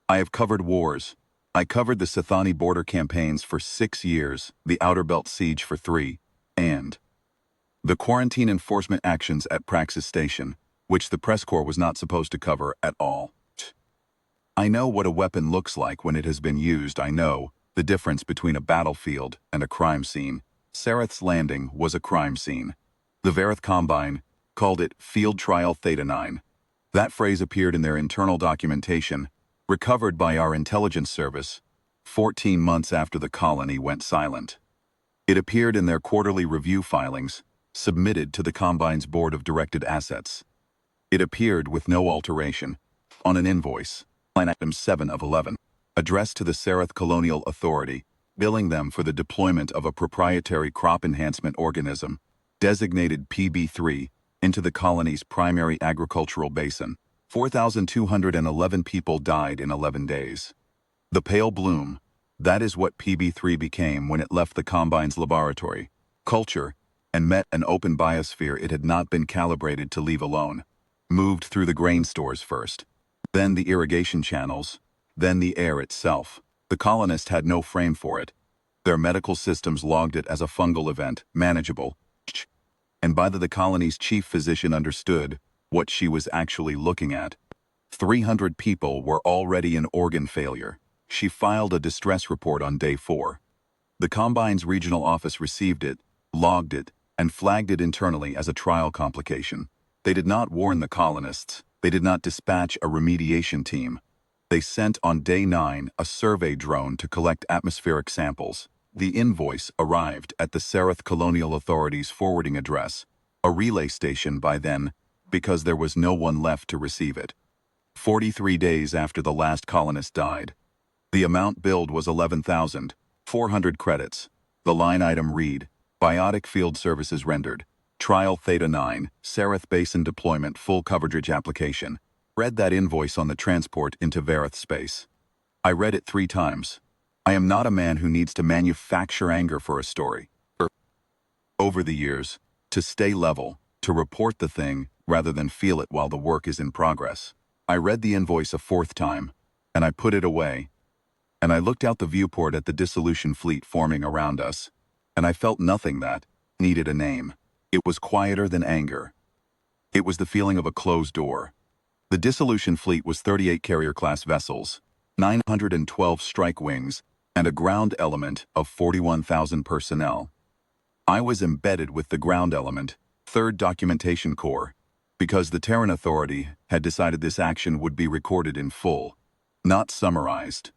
I have covered wars. I covered the Theta-Nine border campaigns for 6 years, the Outer Belt siege for 3, and the quarantine enforcement actions at Praxis Station, which the press corps was not supposed to cover at all. I know what a weapon looks like when it has been used. I know the difference between a battlefield and a crime scene. Sareth's Landing was a crime scene. The Vareth Combine called it Field Trial Theta-Nine. That phrase appeared in their internal documentation, recovered by our intelligence service, 14 months after the colony went silent. It appeared in their quarterly review filings, submitted to the Combine's Board of Directed Assets. It appeared with no alteration, on an invoice, line item 7 of 11, addressed to the Sareth Colonial Authority, billing them for the deployment of a proprietary crop enhancement organism, designated PB3, into the colony's primary agricultural basin. 4,211 people died in 11 days. The pale bloom, that is what PB3 became when it left the Combine's laboratory, culture, and met an open biosphere it had not been calibrated to leave alone. Moved through the grain stores first, then the irrigation channels, then the air itself. The colonists had no frame for it. Their medical systems logged it as a fungal event, manageable. And by the colony's chief physician understood what she was actually looking at. 300 people were already in organ failure. She filed a distress report on day 4. The Combine's regional office received it, logged it, and flagged it internally as a trial complication. They did not warn the colonists. They did not dispatch a remediation team. They sent on day 9 a survey drone to collect atmospheric samples. The invoice arrived at the Sareth Colonial Authority's forwarding address, a relay station by then, because there was no one left to receive it. 43 days after the last colonist died. The amount billed was 11,400 credits. The line item read, Biotic Field Services Rendered, Trial Theta-Nine, Sareth Basin Deployment Full Coverage Application. Read that invoice on the transport into Vareth space. I read it 3 times. I am not a man who needs to manufacture anger for a story. Over the years, to stay level, to report the thing rather than feel it while the work is in progress. I read the invoice a 4th time, and I put it away, and I looked out the viewport at the Dissolution fleet forming around us, and I felt nothing that needed a name. It was quieter than anger. It was the feeling of a closed door. The Dissolution fleet was 38 carrier-class vessels, 912 strike wings, and a ground element of 41,000 personnel. I was embedded with the ground element, 3rd Documentation Corps, because the Terran Authority had decided this action would be recorded in full, not summarized,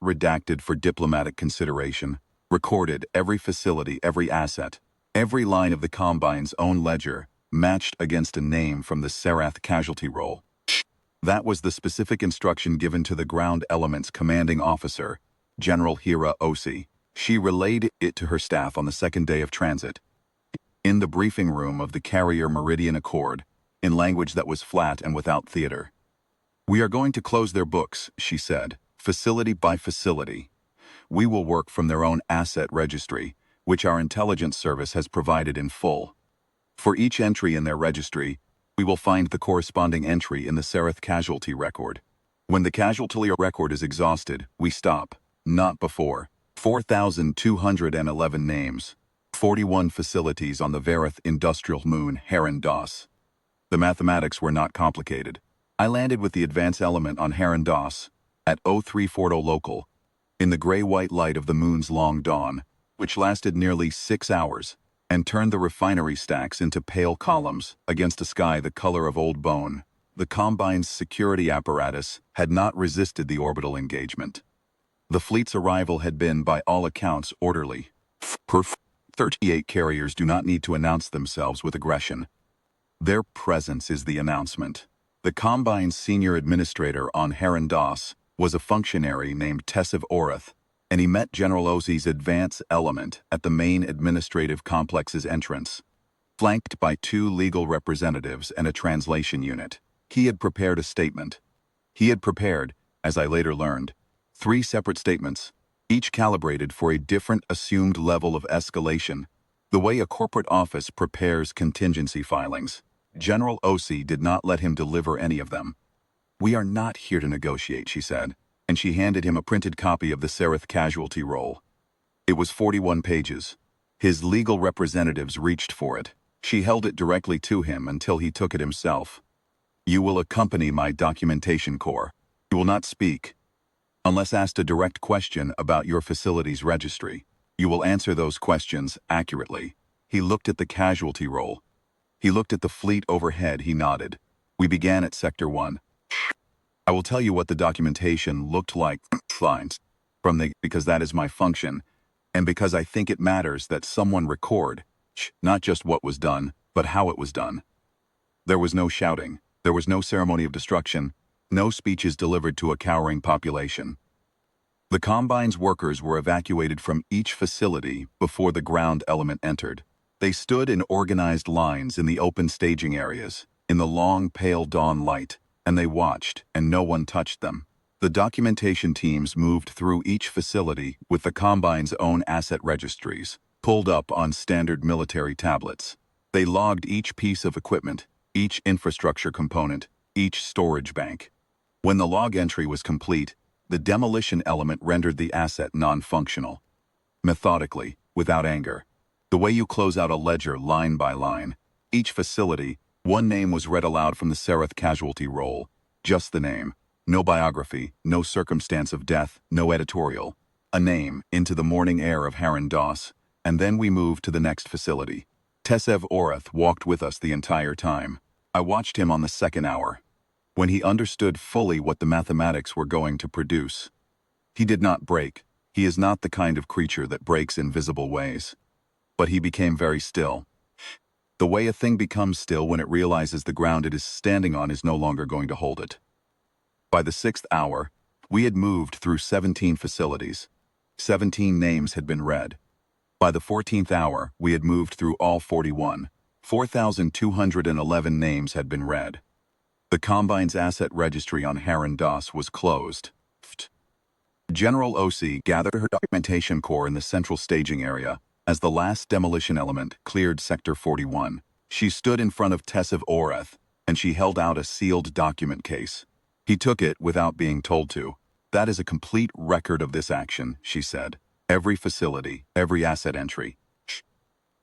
redacted for diplomatic consideration, recorded every facility, every asset, every line of the Combine's own ledger, matched against a name from the Sareth casualty roll. That was the specific instruction given to the ground element's commanding officer, General Hira Osi. She relayed it to her staff on the 2nd day of transit. In the briefing room of the carrier Meridian Accord, in language that was flat and without theater. We are going to close their books, she said, facility by facility. We will work from their own asset registry, which our intelligence service has provided in full. For each entry in their registry, we will find the corresponding entry in the Sareth casualty record. When the casualty record is exhausted, we stop. Not before. 4,211 names. 41 facilities on the Vareth industrial moon Heron Dos. The mathematics were not complicated. I landed with the advance element on Heron Dos, at 0340 local, in the gray-white light of the moon's long dawn, which lasted nearly 6 hours, and turned the refinery stacks into pale columns against a sky the color of old bone. The Combine's security apparatus had not resisted the orbital engagement. The fleet's arrival had been, by all accounts, orderly. 38 carriers do not need to announce themselves with aggression. Their presence is the announcement. The Combine's senior administrator on Heron Dos was a functionary named Tessiv Orath, and he met General Osi's advance element at the main administrative complex's entrance, flanked by 2 legal representatives and a translation unit. He had prepared a statement. He had prepared, as I later learned, 3 separate statements, each calibrated for a different assumed level of escalation, the way a corporate office prepares contingency filings. General Osi did not let him deliver any of them. We are not here to negotiate, she said. and she handed him a printed copy of the Seraph casualty roll. It was 41 pages. His legal representatives reached for it. She held it directly to him until he took it himself. "You will accompany my documentation corps. You will not speak. Unless asked a direct question about your facility's registry, you will answer those questions accurately." He looked at the casualty roll. He looked at the fleet overhead. He nodded. "We began at Sector 1. I will tell you what the documentation looked like because that is my function, and because I think it matters that someone record, not just what was done, but how it was done." There was no shouting. There was no ceremony of destruction. No speeches delivered to a cowering population. The Combine's workers were evacuated from each facility before the ground element entered. They stood in organized lines in the open staging areas, in the long, pale dawn light, and they watched, and no one touched them. The documentation teams moved through each facility with the Combine's own asset registries, pulled up on standard military tablets. They logged each piece of equipment, each infrastructure component, each storage bank. When the log entry was complete, the demolition element rendered the asset non-functional. Methodically, without anger. The way you close out a ledger line by line. Each facility, one name was read aloud from the Seraph casualty roll. Just the name. No biography, no circumstance of death, no editorial. A name, into the morning air of Haran Doss, and then we moved to the next facility. Tesev Orath walked with us the entire time. I watched him on the second hour, when he understood fully what the mathematics were going to produce. He did not break. He is not the kind of creature that breaks in visible ways. But he became very still. The way a thing becomes still when it realizes the ground it is standing on is no longer going to hold it. By the 6th hour, we had moved through 17 facilities. 17 names had been read. By the 14th hour, we had moved through all 41. 4,211 names had been read. The Combine's asset registry on Haran Doss was closed. General O.C. gathered her documentation corps in the central staging area as the last demolition element cleared Sector 41. She stood in front of Tesev Orath, and she held out a sealed document case. He took it without being told to. "That is a complete record of this action," she said. "Every facility, every asset entry.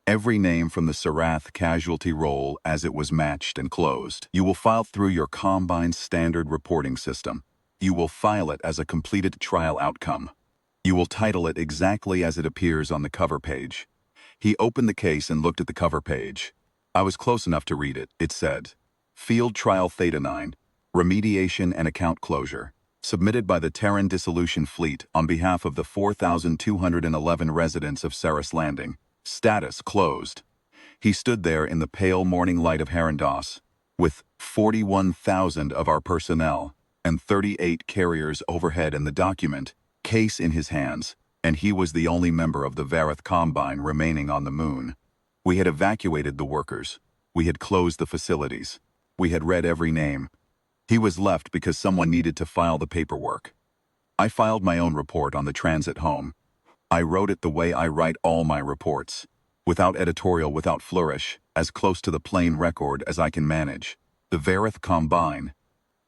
Every name from the Seraph casualty roll as it was matched and closed. You will file through your Combine's standard reporting system. You will file it as a completed trial outcome. You will title it exactly as it appears on the cover page." He opened the case and looked at the cover page. I was close enough to read it. It said, "Field Trial Theta-Nine, Remediation and Account Closure, submitted by the Terran Dissolution Fleet on behalf of the 4,211 residents of Saris Landing. Status closed." He stood there in the pale morning light of Haran Doss, with 41,000 of our personnel and 38 carriers overhead in the document case in his hands, and he was the only member of the Varath Combine remaining on the moon. We had evacuated the workers. We had closed the facilities. We had read every name. He was left because someone needed to file the paperwork. I filed my own report on the transit home. I wrote it the way I write all my reports, without editorial, without flourish, as close to the plain record as I can manage. The Varath Combine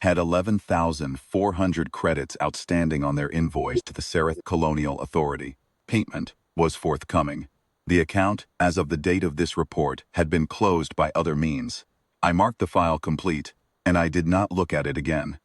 had 11,400 credits outstanding on their invoice to the Seraph Colonial Authority. Payment was forthcoming. The account, as of the date of this report, had been closed by other means. I marked the file complete, and I did not look at it again.